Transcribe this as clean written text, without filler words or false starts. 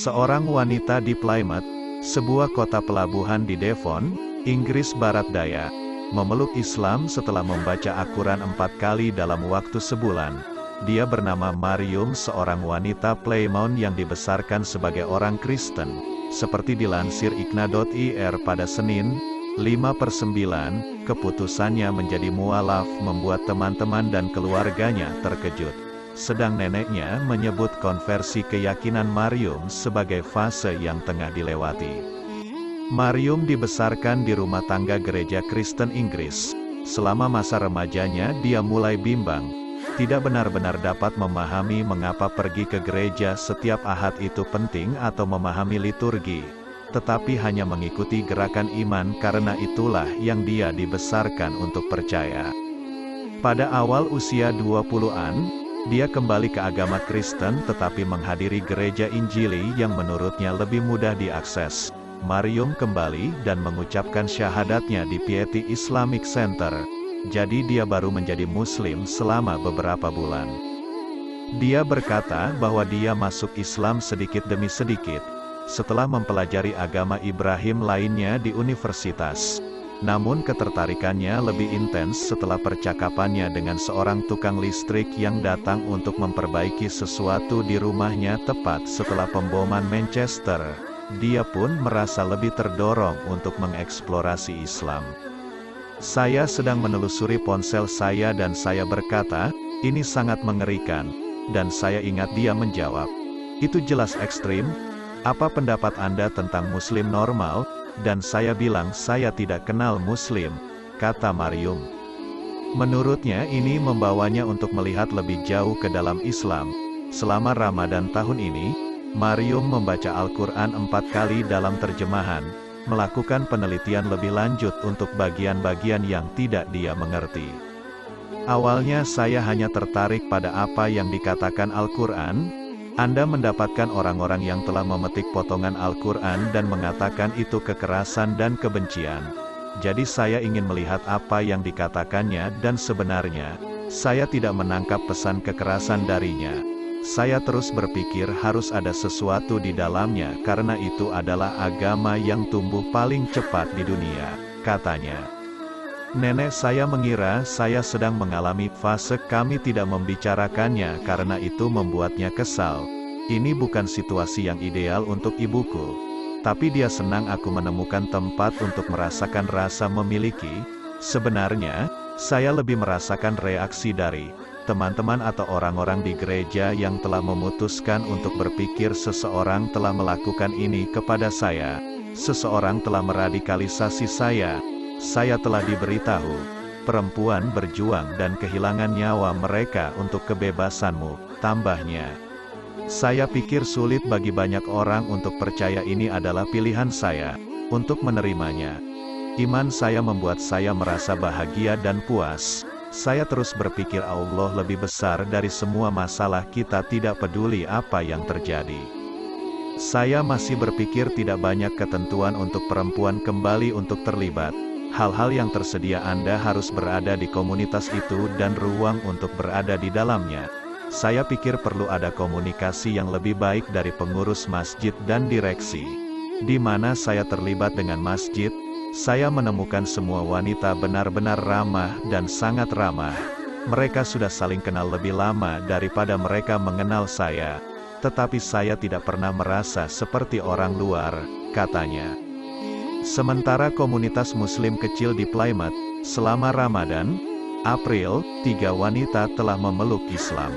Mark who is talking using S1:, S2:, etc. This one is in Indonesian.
S1: Seorang wanita di Plymouth, sebuah kota pelabuhan di Devon, Inggris Barat Daya, memeluk Islam setelah membaca Al-Quran 4 kali dalam waktu sebulan. Dia bernama Marium, seorang wanita Plymouth yang dibesarkan sebagai orang Kristen. Seperti dilansir IKNA.ir pada Senin, 5/9, keputusannya menjadi mualaf membuat teman-teman dan keluarganya terkejut. Sedang neneknya menyebut konversi keyakinan Marium sebagai fase yang tengah dilewati. Marium dibesarkan di rumah tangga gereja Kristen Inggris. Selama masa remajanya dia mulai bimbang. Tidak benar-benar dapat memahami mengapa pergi ke gereja setiap Ahad itu penting atau memahami liturgi. Tetapi hanya mengikuti gerakan iman karena itulah yang dia dibesarkan untuk percaya. Pada awal usia 20-an, dia kembali ke agama Kristen tetapi menghadiri gereja Injili yang menurutnya lebih mudah diakses. Marium kembali dan mengucapkan syahadatnya di Piety Islamic Center. Jadi dia baru menjadi Muslim selama beberapa bulan. Dia berkata bahwa dia masuk Islam sedikit demi sedikit, setelah mempelajari agama Ibrahim lainnya di universitas. Namun ketertarikannya lebih intens setelah percakapannya dengan seorang tukang listrik yang datang untuk memperbaiki sesuatu di rumahnya tepat setelah pemboman Manchester. Dia pun merasa lebih terdorong untuk mengeksplorasi Islam. Saya sedang menelusuri ponsel saya dan saya berkata, ini sangat mengerikan. Dan saya ingat dia menjawab, itu jelas ekstrim. Apa pendapat Anda tentang Muslim normal? Dan saya bilang saya tidak kenal Muslim, kata Marium. Menurutnya ini membawanya untuk melihat lebih jauh ke dalam Islam. Selama Ramadan tahun ini, Marium membaca Al-Quran 4 kali dalam terjemahan, melakukan penelitian lebih lanjut untuk bagian-bagian yang tidak dia mengerti. Awalnya saya hanya tertarik pada apa yang dikatakan Al-Quran. Anda mendapatkan orang-orang yang telah memetik potongan Al-Quran dan mengatakan itu kekerasan dan kebencian. Jadi saya ingin melihat apa yang dikatakannya dan sebenarnya, saya tidak menangkap pesan kekerasan darinya. Saya terus berpikir harus ada sesuatu di dalamnya karena itu adalah agama yang tumbuh paling cepat di dunia, katanya. Nenek saya mengira saya sedang mengalami fase kami tidak membicarakannya karena itu membuatnya kesal. Ini bukan situasi yang ideal untuk ibuku. Tapi dia senang aku menemukan tempat untuk merasakan rasa memiliki. Sebenarnya, saya lebih merasakan reaksi dari teman-teman atau orang-orang di gereja yang telah memutuskan untuk berpikir seseorang telah melakukan ini kepada saya. Seseorang telah meradikalisasi saya. Saya telah diberitahu, perempuan berjuang dan kehilangan nyawa mereka untuk kebebasanmu, tambahnya. Saya pikir sulit bagi banyak orang untuk percaya ini adalah pilihan saya, untuk menerimanya. Iman saya membuat saya merasa bahagia dan puas. Saya terus berpikir Allah lebih besar dari semua masalah kita tidak peduli apa yang terjadi. Saya masih berpikir tidak banyak ketentuan untuk perempuan kembali untuk terlibat. Hal-hal yang tersedia Anda harus berada di komunitas itu dan ruang untuk berada di dalamnya. Saya pikir perlu ada komunikasi yang lebih baik dari pengurus masjid dan direksi. Di mana saya terlibat dengan masjid, saya menemukan semua wanita benar-benar ramah dan sangat ramah. Mereka sudah saling kenal lebih lama daripada mereka mengenal saya. Tetapi saya tidak pernah merasa seperti orang luar, katanya. Sementara komunitas Muslim kecil di Plymouth, selama Ramadan, April, 3 wanita telah memeluk Islam.